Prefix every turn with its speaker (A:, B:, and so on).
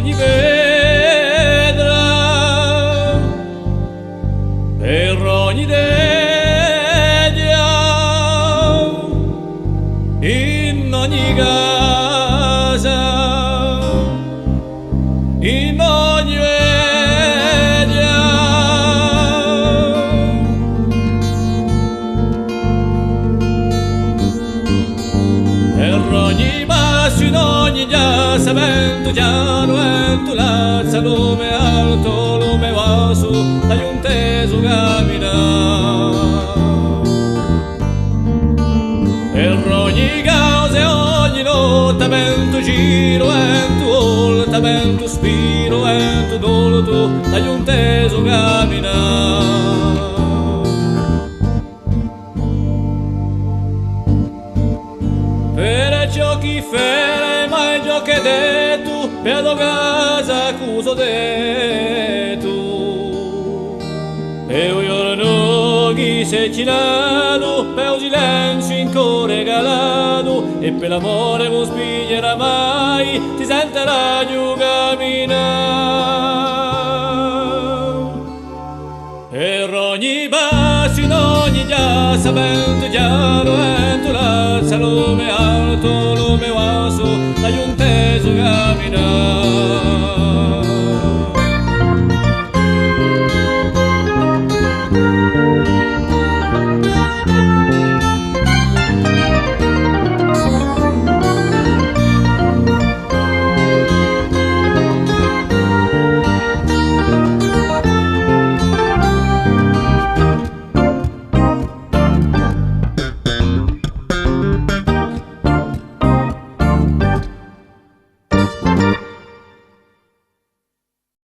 A: ogni vedra, per ogni dedia, in ogni casa, in ogni vedia, per ogni basso, in ogni giassa, vento chiaro, vento lazza, lume alto, lume basso, dai un teso cammina. Per ogni causa e ogni notte, vento giro, vento volta, vento spiro, vento dolto, dai un teso cammina. Per ciò chi fere mai ciò che detto, per la casa accuso detto. E io giorno chi si è cinato, per un silenzio in cuore regalato, e per l'amore non spignerà mai, ti sentirà giù camminare. Per ogni basso, in ogni giassa, vento chiaro, vento lazza, lume alto, lume basso, dai un teso camminare.